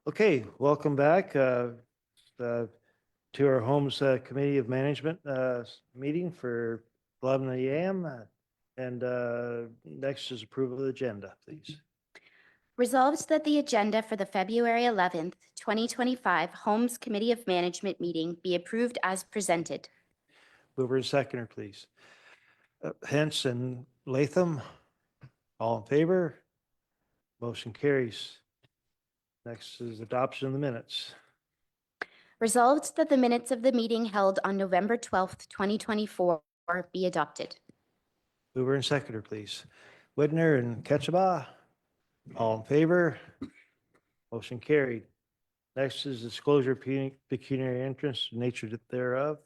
Okay, welcome back to our Homes Committee of Management meeting for 11 a.m. And next is approval of the agenda, please. Resolved that the agenda for the February 11th, 2025 Homes Committee of Management meeting be approved as presented. Mover and seconder, please. Hence and Latham, all in favor? Motion carries. Next is adoption of the minutes. Resolved that the minutes of the meeting held on November 12th, 2024 be adopted. Mover and seconder, please. Whitner and Ketchabah, all in favor? Motion carried. Next is disclosure of pecuniary interest, nature thereof.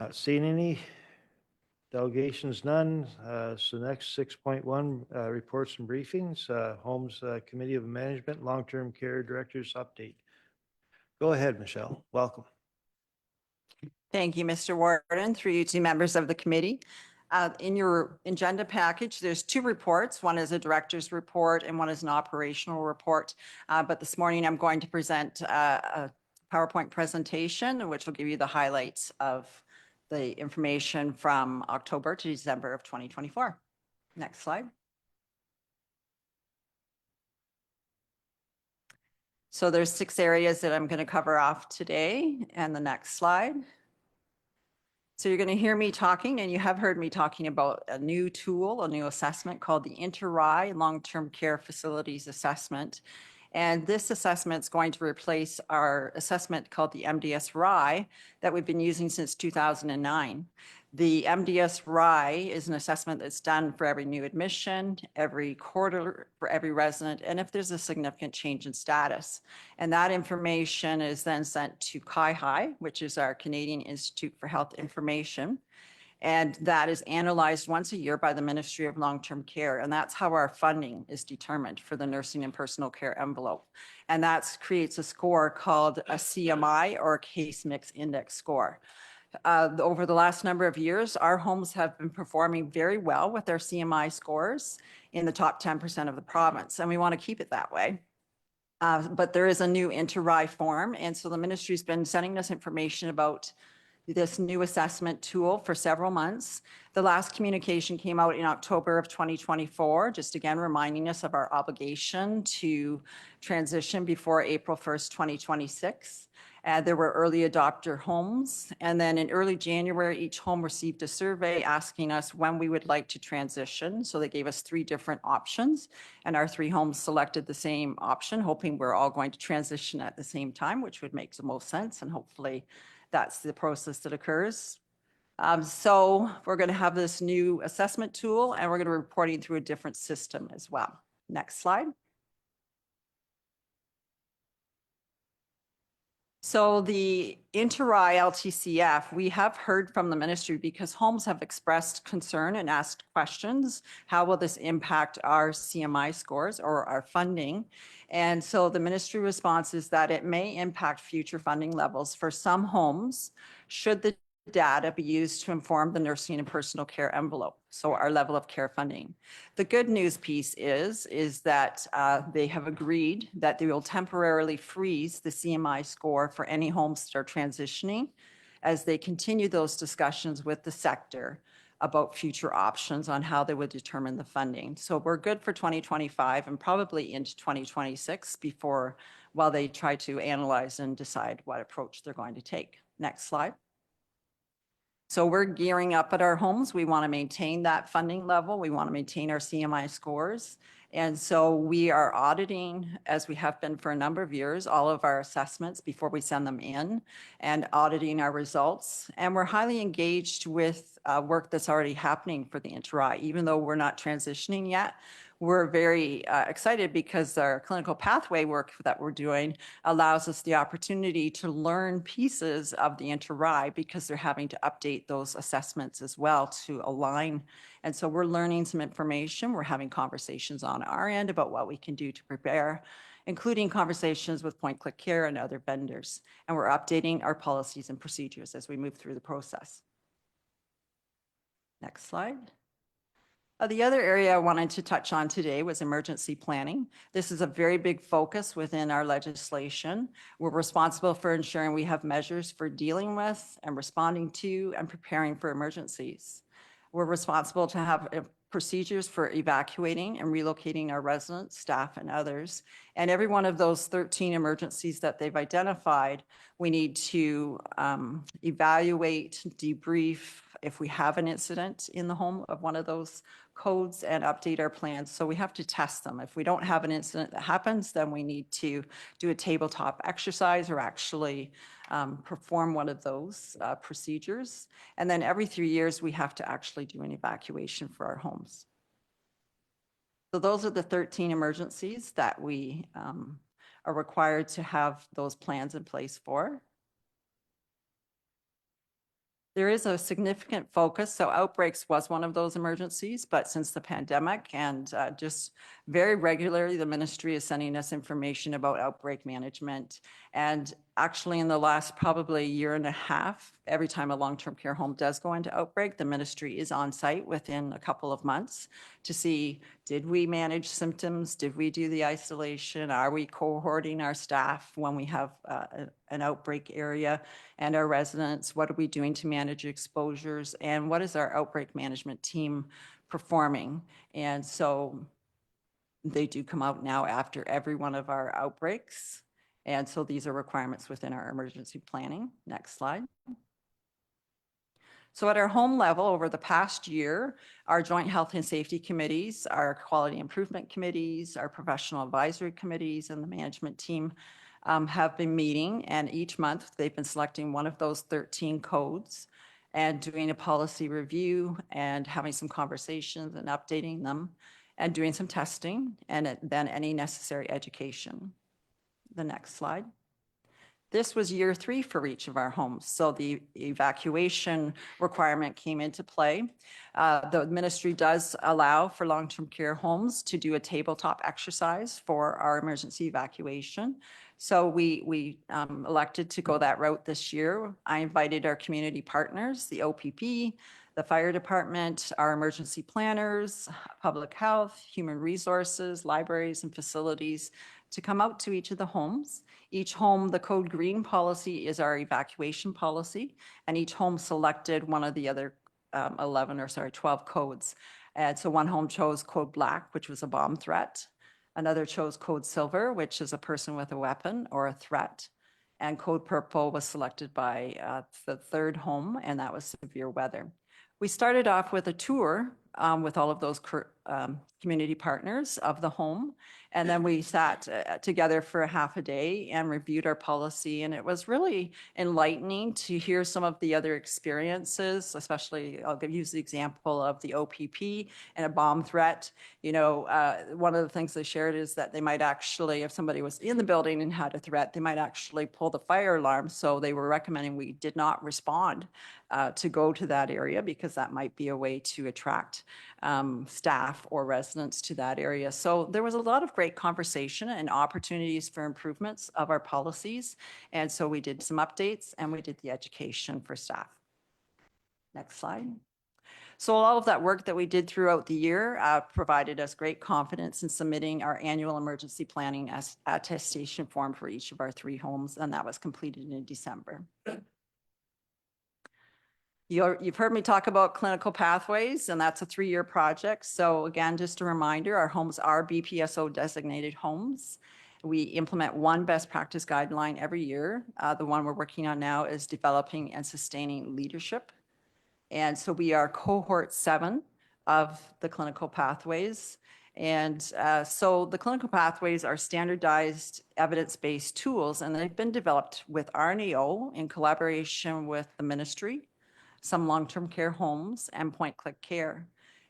Not seeing any. Delegations, none. So next, 6.1, reports and briefings, Homes Committee of Management, Long-Term Care Directors update. Go ahead, Michelle. Welcome. Thank you, Mr. Warden, through you two members of the committee. In your agenda package, there's two reports. One is a director's report and one is an operational report. But this morning, I'm going to present a PowerPoint presentation, which will give you the highlights of the information from October to December of 2024. Next slide. So there's 6 areas that I'm going to cover off today, and the next slide. So you're going to hear me talking, and you have heard me talking about a new tool, a new assessment called the Inter-RAI Long-Term Care Facilities Assessment. And this assessment is going to replace our assessment called the MDS-RAI that we've been using since 2009. The MDS-RAI is an assessment that's done for every new admission, every quarter, for every resident, and if there's a significant change in status. And that information is then sent to CIHI, which is our Canadian Institute for Health Information. And that is analyzed once a year by the Ministry of Long-Term Care. And that's how our funding is determined for the nursing and personal care envelope. And that creates a score called a CMI, or a case mix index score. Over the last number of years, our homes have been performing very well with their CMI scores in the top 10% of the province. And we want to keep it that way. But there is a new Inter-RAI form. And so the ministry's been sending us information about this new assessment tool for several months. The last communication came out in October of 2024, just again reminding us of our obligation to transition before April 1st, 2026. There were early adopter homes. And then in early January, each home received a survey asking us when we would like to transition. So they gave us 3 different options, and our 3 homes selected the same option, hoping we're all going to transition at the same time, which would make the most sense, and hopefully that's the process that occurs. So we're going to have this new assessment tool, and we're going to be reporting through a different system as well. Next slide. So the Inter-RAI LTCF, we have heard from the ministry because homes have expressed concern and asked questions. How will this impact our CMI scores or our funding? And so the ministry response is that it may impact future funding levels for some homes should the data be used to inform the nursing and personal care envelope, so our level of care funding. The good news piece is that they have agreed that they will temporarily freeze the CMI score for any homes that are transitioning as they continue those discussions with the sector about future options on how they would determine the funding. So we're good for 2025 and probably into 2026 while they try to analyze and decide what approach they're going to take. Next slide. So we're gearing up at our homes. We want to maintain that funding level. We want to maintain our CMI scores. And so we are auditing, as we have been for a number of years, all of our assessments before we send them in, and auditing our results. And we're highly engaged with work that's already happening for the Inter-RAI. Even though we're not transitioning yet, we're very excited because our clinical pathway work that we're doing allows us the opportunity to learn pieces of the Inter-RAI because they're having to update those assessments as well to align. And so we're learning some information. We're having conversations on our end about what we can do to prepare, including conversations with Point Click Care and other vendors. And we're updating our policies and procedures as we move through the process. Next slide. The other area I wanted to touch on today was emergency planning. This is a very big focus within our legislation. We're responsible for ensuring we have measures for dealing with and responding to and preparing for emergencies. We're responsible to have procedures for evacuating and relocating our residents, staff, and others. And every one of those 13 emergencies that they've identified, we need to evaluate, debrief if we have an incident in the home of one of those codes, and update our plans. So we have to test them. If we don't have an incident that happens, then we need to do a tabletop exercise or actually perform one of those procedures. And then every 3 years, we have to actually do an evacuation for our homes. So those are the 13 emergencies that we are required to have those plans in place for. There is a significant focus. So outbreaks was one of those emergencies, but since the pandemic and just very regularly, the ministry is sending us information about outbreak management. And actually in the last probably year and a half, every time a long-term care home does go into outbreak, the ministry is on site within a couple of months to see, did we manage symptoms? Did we do the isolation? Are we cohorting our staff when we have an outbreak area and our residents? What are we doing to manage exposures? And what is our outbreak management team performing? And so they do come out now after every one of our outbreaks. And so these are requirements within our emergency planning. Next slide. So at our home level, over the past year, our joint health and safety committees, our quality improvement committees, our professional advisory committees, and the management team have been meeting. And each month, they've been selecting one of those 13 codes and doing a policy review and having some conversations and updating them and doing some testing and then any necessary education. The next slide. This was year 3 for each of our homes. So the evacuation requirement came into play. The ministry does allow for long-term care homes to do a tabletop exercise for our emergency evacuation. So we elected to go that route this year. I invited our community partners, the OPP, the fire department, our emergency planners, public health, human resources, libraries, and facilities to come out to each of the homes. Each home, the code green policy is our evacuation policy, and each home selected one of the other 12 codes. And so one home chose code black, which was a bomb threat. Another chose code silver, which is a person with a weapon or a threat. And code purple was selected by the third home, and that was severe weather. We started off with a tour with all of those community partners of the home. And then we sat together for a half a day and reviewed our policy. And it was really enlightening to hear some of the other experiences, especially I'll use the example of the OPP and a bomb threat. You know, one of the things they shared is that they might actually, if somebody was in the building and had a threat, they might actually pull the fire alarm. So they were recommending we did not respond to go to that area because that might be a way to attract staff or residents to that area. So there was a lot of great conversation and opportunities for improvements of our policies. And so we did some updates and we did the education for staff. Next slide. So all of that work that we did throughout the year provided us great confidence in submitting our annual emergency planning attestation form for each of our 3 homes, and that was completed in December. You've heard me talk about clinical pathways, and that's a 3-year project. So again, just a reminder, our homes are BPSO designated homes. We implement one best practice guideline every year. The one we're working on now is developing and sustaining leadership. And so we are cohort 7 of the clinical pathways. And so the clinical pathways are standardized evidence-based tools, and they've been developed with RNAO in collaboration with the ministry, some long-term care homes, and point-click care.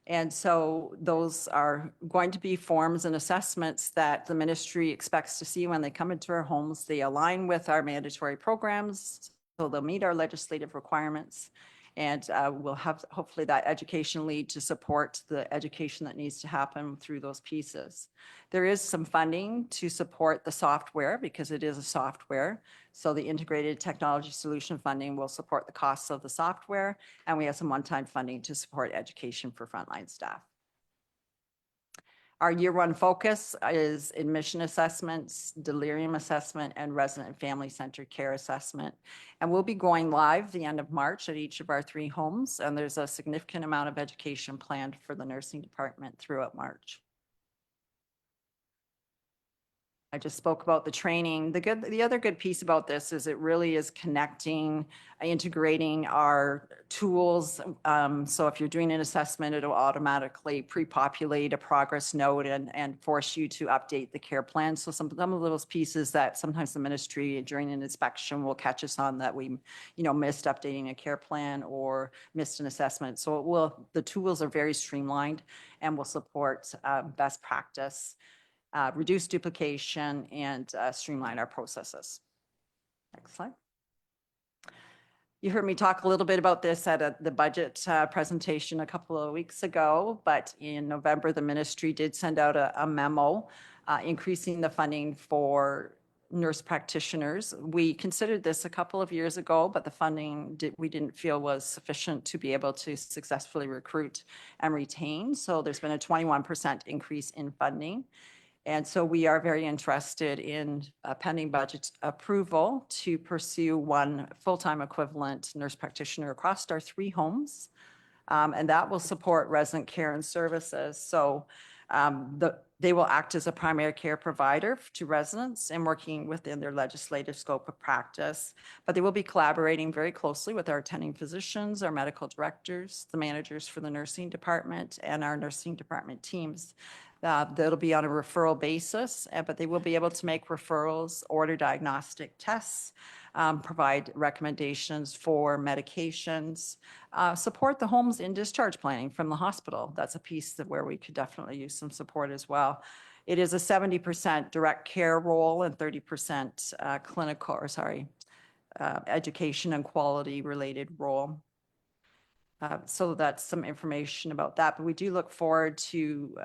And so those are going to be forms and assessments that the ministry expects to see when they come into our homes. They align with our mandatory programs, so they'll meet our legislative requirements. And we'll have hopefully that education lead to support the education that needs to happen through those pieces. There is some funding to support the software because it is a software. So the integrated technology solution funding will support the costs of the software. And we have some one-time funding to support education for frontline staff. Our year one focus is admission assessments, delirium assessment, and resident and family-centered care assessment. And we'll be going live the end of March at each of our 3 homes. And there's a significant amount of education planned for the nursing department throughout March. I just spoke about the training. The other good piece about this is it really is connecting, integrating our tools. So if you're doing an assessment, it'll automatically pre-populate a progress note and force you to update the care plan. So some of those pieces that sometimes the ministry during an inspection will catch us on that we, missed updating a care plan or missed an assessment. So the tools are very streamlined and will support best practice, reduce duplication, and streamline our processes. Next slide. You heard me talk a little bit about this at the budget presentation a couple of weeks ago, but in November, the ministry did send out a memo increasing the funding for nurse practitioners. We considered this a couple of years ago, but the funding we didn't feel was sufficient to be able to successfully recruit and retain. So there's been a 21% increase in funding. And so we are very interested in pending budget approval to pursue 1 full-time equivalent nurse practitioner across our 3 homes. And that will support resident care and services. So they will act as a primary care provider to residents and working within their legislative scope of practice. But they will be collaborating very closely with our attending physicians, our medical directors, the managers for the nursing department, and our nursing department teams. That'll be on a referral basis, but they will be able to make referrals, order diagnostic tests, provide recommendations for medications, support the homes in discharge planning from the hospital. That's a piece where we could definitely use some support as well. It is a 70% direct care role and 30% education and quality related role. So that's some information about that, but we do look forward to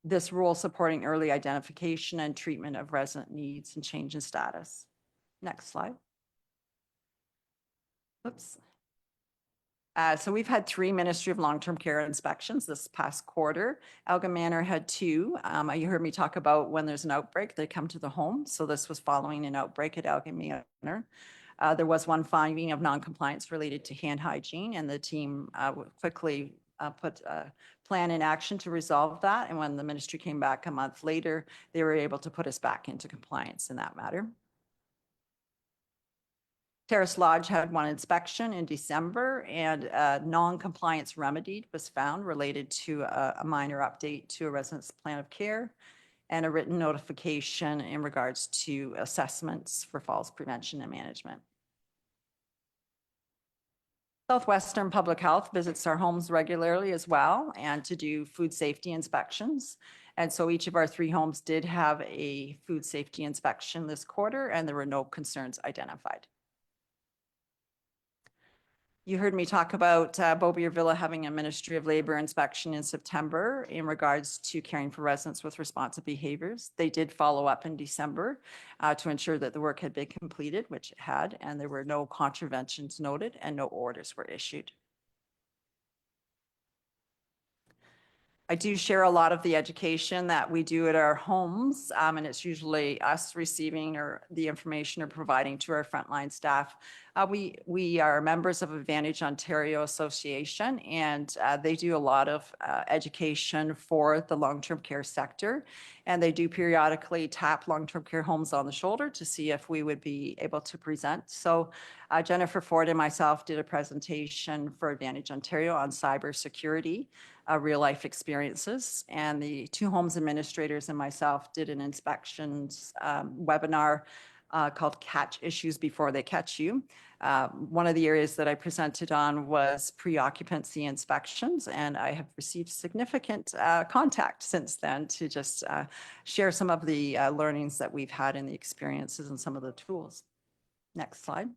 this role supporting early identification and treatment of resident needs and change in status. Next slide. Oops. So we've had 3 Ministry of Long-Term Care inspections this past quarter. Elgin Manor had 2. You heard me talk about when there's an outbreak, they come to the home. So this was following an outbreak at Elgin Manor. There was 1 finding of non-compliance related to hand hygiene, and the team quickly put a plan in action to resolve that. And when the ministry came back a month later, they were able to put us back into compliance in that matter. Terrace Lodge had 1 inspection in December, and non-compliance remedied was found related to a minor update to a resident's plan of care and a written notification in regards to assessments for falls prevention and management. Southwestern Public Health visits our homes regularly as well and to do food safety inspections. And so each of our 3 homes did have a food safety inspection this quarter, and there were no concerns identified. You heard me talk about Beaubien Villa having a Ministry of Labor inspection in September in regards to caring for residents with responsive behaviors. They did follow up in December to ensure that the work had been completed, which it had, and there were no contraventions noted and no orders were issued. I do share a lot of the education that we do at our homes, and it's usually us receiving the information or providing to our frontline staff. We are members of Advantage Ontario Association, and they do a lot of education for the long-term care sector, and they do periodically tap long-term care homes on the shoulder to see if we would be able to present. So Jennifer Ford and myself did a presentation for Advantage Ontario on cybersecurity, real life experiences, and the 2 homes administrators and myself did an inspections webinar called Catch Issues Before They Catch You. One of the areas that I presented on was pre-occupancy inspections, and I have received significant contact since then to just share some of the learnings that we've had in the experiences and some of the tools. Next slide.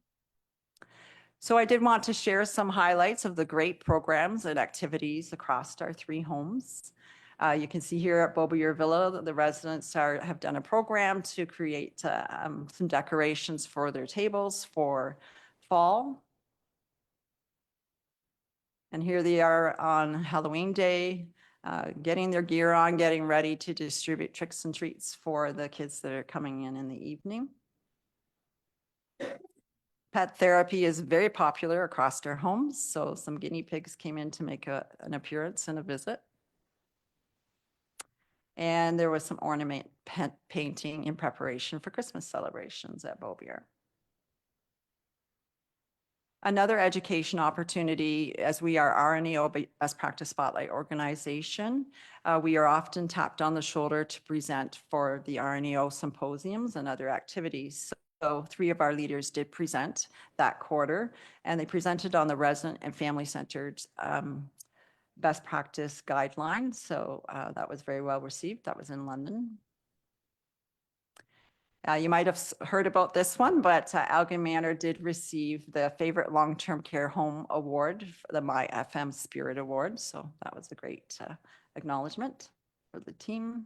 So I did want to share some highlights of the great programs and activities across our 3 homes. You can see here at Beaubien Villa, the residents have done a program to create some decorations for their tables for fall. And here they are on Halloween Day. getting their gear on, getting ready to distribute tricks and treats for the kids that are coming in the evening. Pet therapy is very popular across our homes, so some guinea pigs came in to make an appearance and a visit. And there was some ornament painting in preparation for Christmas celebrations at Beaubier. Another education opportunity, as we are RNEO Best Practice Spotlight organization, we are often tapped on the shoulder to present for the RNEO symposiums and other activities. So 3 of our leaders did present that quarter, and they presented on the resident and family-centered best practice guidelines. So that was very well received. That was in London. You might have heard about this one, but Elgin Manor did receive the Favorite Long-Term Care Home Award, the My FM Spirit Award. So that was a great acknowledgement for the team.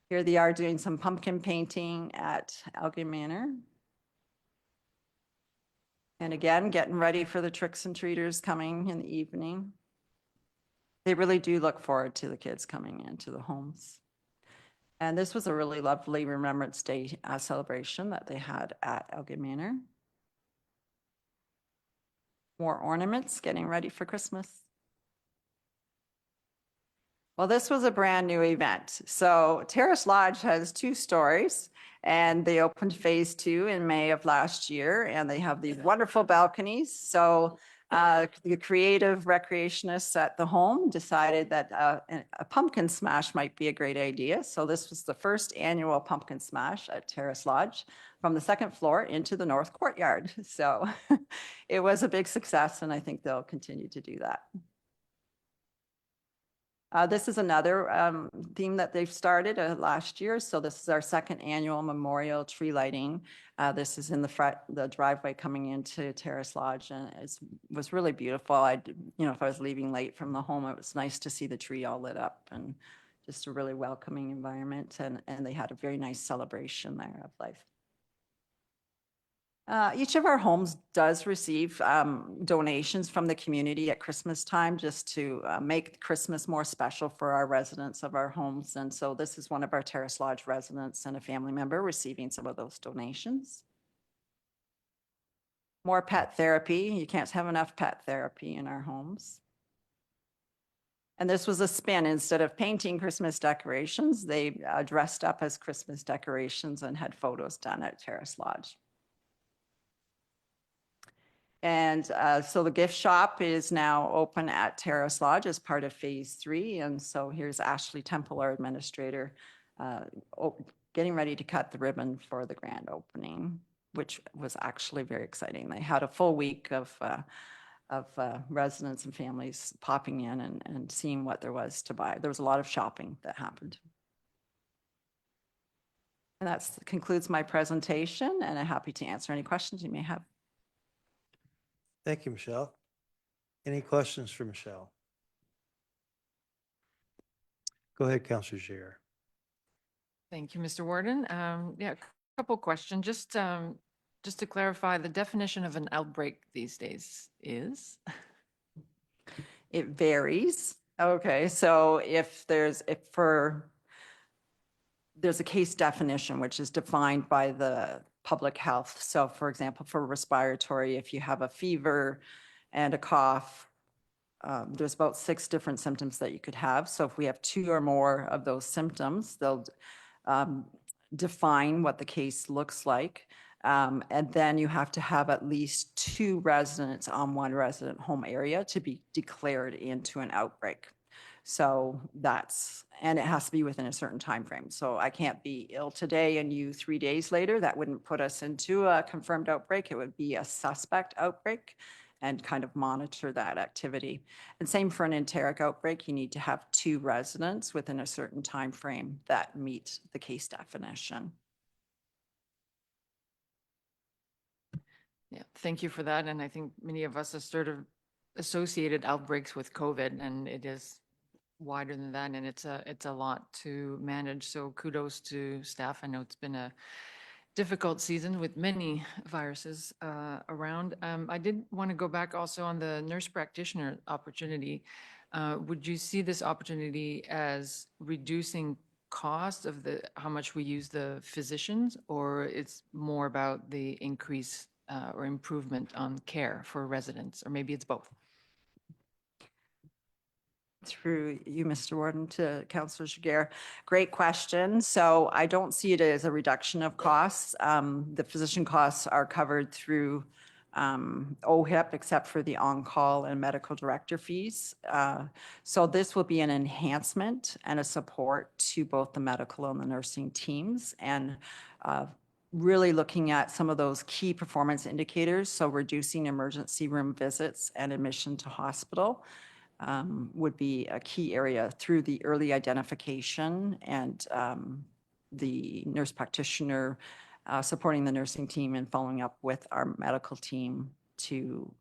Here they are doing some pumpkin painting at Elgin Manor. And again, getting ready for the tricks and treaters coming in the evening. They really do look forward to the kids coming into the homes. And this was a really lovely Remembrance Day celebration that they had at Elgin Manor. More ornaments, getting ready for Christmas. Well, this was a brand new event. So Terrace Lodge has 2 stories, and they opened phase 2 in May of last year, and they have these wonderful balconies. So the creative recreationists at the home decided that a pumpkin smash might be a great idea. So this was the first annual pumpkin smash at Terrace Lodge from the 2nd floor into the north courtyard. So it was a big success, and I think they'll continue to do that. This is another theme that they've started last year. So this is our 2nd annual memorial tree lighting. This is in the driveway coming into Terrace Lodge, and it was really beautiful. If I was leaving late from the home, it was nice to see the tree all lit up and just a really welcoming environment. And they had a very nice celebration there of life. Each of our homes does receive donations from the community at Christmas time just to make Christmas more special for our residents of our homes. And so this is one of our Terrace Lodge residents and a family member receiving some of those donations. More pet therapy. You can't have enough pet therapy in our homes. And this was a spin. Instead of painting Christmas decorations, they dressed up as Christmas decorations and had photos done at Terrace Lodge. And so the gift shop is now open at Terrace Lodge as part of phase 3. And so here's Ashley Temple, our administrator, getting ready to cut the ribbon for the grand opening, which was actually very exciting. They had a full week of residents and families popping in and seeing what there was to buy. There was a lot of shopping that happened. And that concludes my presentation, and I'm happy to answer any questions you may have. Thank you, Michelle. Any questions for Michelle? Go ahead, Councilor Gier. Thank you, Mr. Warden. Yeah, a couple questions. Just to clarify, the definition of an outbreak these days is? It varies. Okay, so there's a case definition, which is defined by the public health. So for example, for respiratory, if you have a fever and a cough, there's about 6 different symptoms that you could have. So if we have 2 or more of those symptoms, they'll define what the case looks like. And then you have to have at least 2 residents on one resident home area to be declared into an outbreak. So and it has to be within a certain time frame. So I can't be ill today and you 3 days later. That wouldn't put us into a confirmed outbreak. It would be a suspect outbreak and kind of monitor that activity. And same for an enteric outbreak. You need to have 2 residents within a certain time frame that meet the case definition. Yeah, thank you for that. And I think many of us have sort of associated outbreaks with COVID, and it is wider than that, and it's a lot to manage. So kudos to staff. I know it's been a difficult season with many viruses around. I did want to go back also on the nurse practitioner opportunity. Would you see this opportunity as reducing cost of how much we use the physicians, or it's more about the increase or improvement on care for residents, or maybe it's both? Through you, Mr. Warden, to Councillor Jiguer. Great question. So I don't see it as a reduction of costs. The physician costs are covered through OHIP, except for the on-call and medical director fees. So this will be an enhancement and a support to both the medical and the nursing teams, and really looking at some of those key performance indicators. So reducing emergency room visits and admission to hospital would be a key area through the early identification and the nurse practitioner supporting the nursing team and following up with our medical team to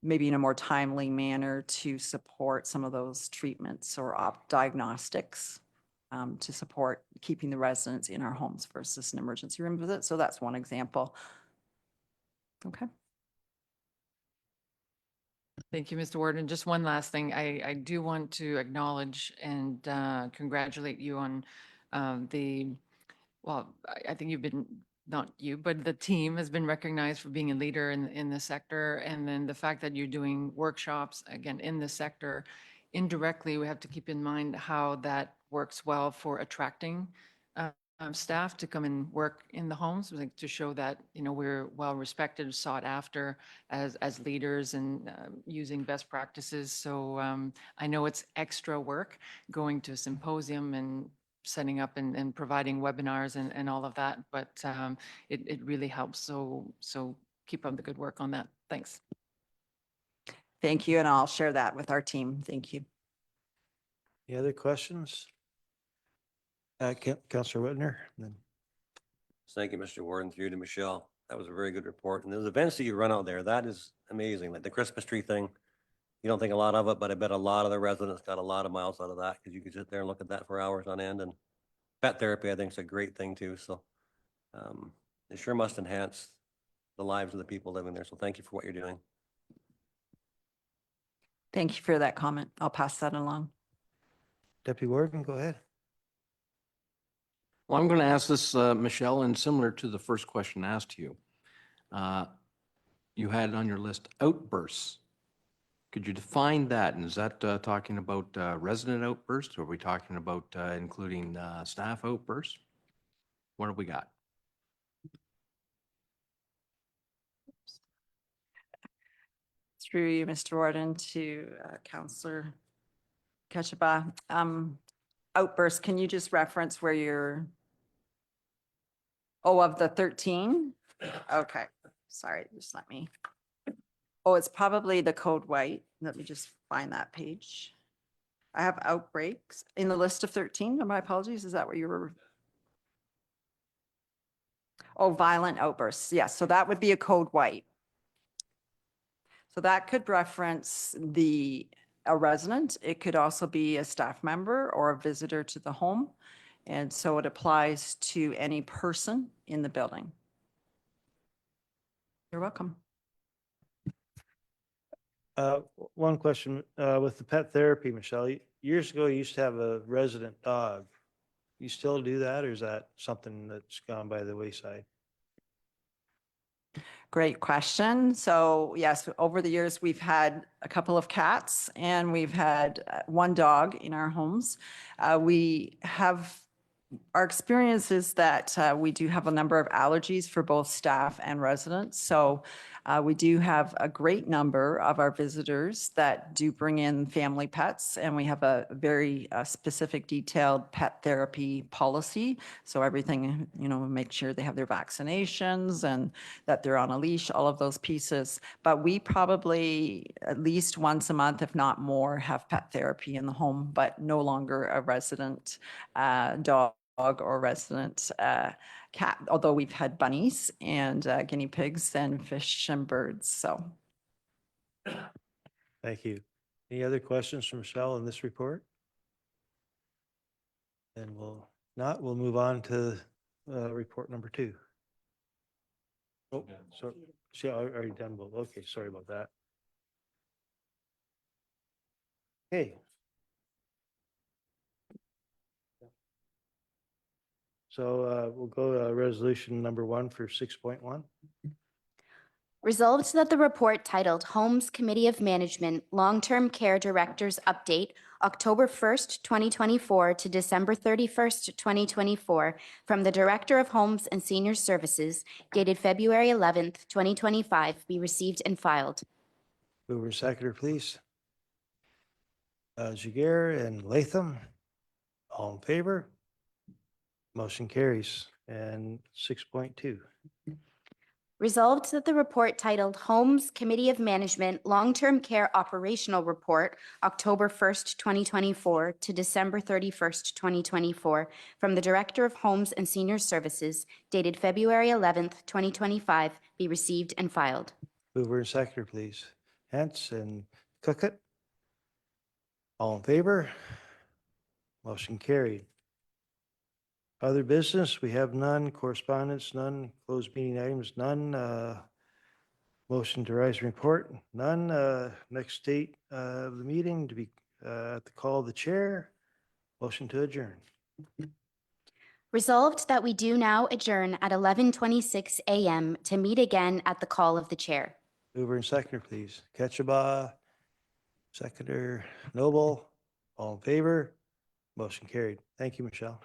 maybe in a more timely manner to support some of those treatments or diagnostics to support keeping the residents in our homes versus an emergency room visit. So that's one example. Okay. Thank you, Mr. Warden. Just one last thing. I do want to acknowledge and congratulate you on I think you've been, not you, but the team has been recognized for being a leader in the sector. And then the fact that you're doing workshops, again, in the sector, indirectly, we have to keep in mind how that works well for attracting staff to come and work in the homes, like to show that, we're well respected, sought after as leaders and using best practices. So I know it's extra work going to a symposium and setting up and providing webinars and all of that, but it really helps. So keep up the good work on that. Thanks. Thank you. And I'll share that with our team. Thank you. Any other questions? Councillor Whitner, and then Thank you, Mr. Warden, through to Michelle. That was a very good report. And those events that you run out there, that is amazing. Like the Christmas tree thing, you don't think a lot of it, but I bet a lot of the residents got a lot of miles out of that because you could sit there and look at that for hours on end. And pet therapy, I think, is a great thing too. So it sure must enhance the lives of the people living there. So thank you for what you're doing. Thank you for that comment. I'll pass that along. Deputy Warden, go ahead. Well, I'm going to ask this, Michelle, and similar to the first question asked you. You had on your list outbursts. Could you define that? And is that talking about resident outbursts? Or are we talking about including staff outbursts? What have we got? Through you, Mr. Warden, to Councillor Ketchabah. Outbursts, can you just reference where you're, of the 13? Okay, sorry, just let me. It's probably the code white. Let me just find that page. I have outbreaks in the list of 13. My apologies. Is that what you were? Violent outbursts. Yes, so that would be a code white. So that could reference a resident. It could also be a staff member or a visitor to the home. And so it applies to any person in the building. You're welcome. One question, with the pet therapy, Michelle, years ago, you used to have a resident dog. You still do that, or is that something that's gone by the wayside? Great question. So yes, over the years, we've had a couple of cats and we've had one dog in our homes. Our experience is that we do have a number of allergies for both staff and residents. So we do have a great number of our visitors that do bring in family pets, and we have a very specific detailed pet therapy policy. So everything, make sure they have their vaccinations and that they're on a leash, all of those pieces. But we probably at least once a month, if not more, have pet therapy in the home, but no longer a resident dog or resident cat, although we've had bunnies and guinea pigs and fish and birds. So Thank you. Any other questions from Michelle in this report? Then we'll move on to report number 2. Oh, so, see, I already done both. Okay, sorry about that. Okay. So we'll go to resolution number 1 for 6.1. Resolved that the report titled Homes Committee of Management Long-Term Care Directors Update, October 1st, 2024 to December 31st, 2024, from the Director of Homes and Senior Services dated February 11th, 2025, be received and filed. Mover and seconder, please. Jagger and Latham, all in favor? Motion carries. And 6.2. Resolved that the report titled Homes Committee of Management Long-Term Care Operational Report, October 1st, 2024 to December 31st, 2024, from the Director of Homes and Senior Services dated February 11th, 2025, be received and filed. Mover and seconder, please. Hance and Cookett, all in favor? Motion carried. Other business, we have none. Correspondence, none. Closed meeting items, none. Motion to rise and report, none. Next date of the meeting to be at the call of the chair. Motion to adjourn. Resolved that we do now adjourn at 11:26 a.m. to meet again at the call of the chair. Mover and seconder, please. Ketchabah, seconder Noble, all in favor? Motion carried. Thank you, Michelle.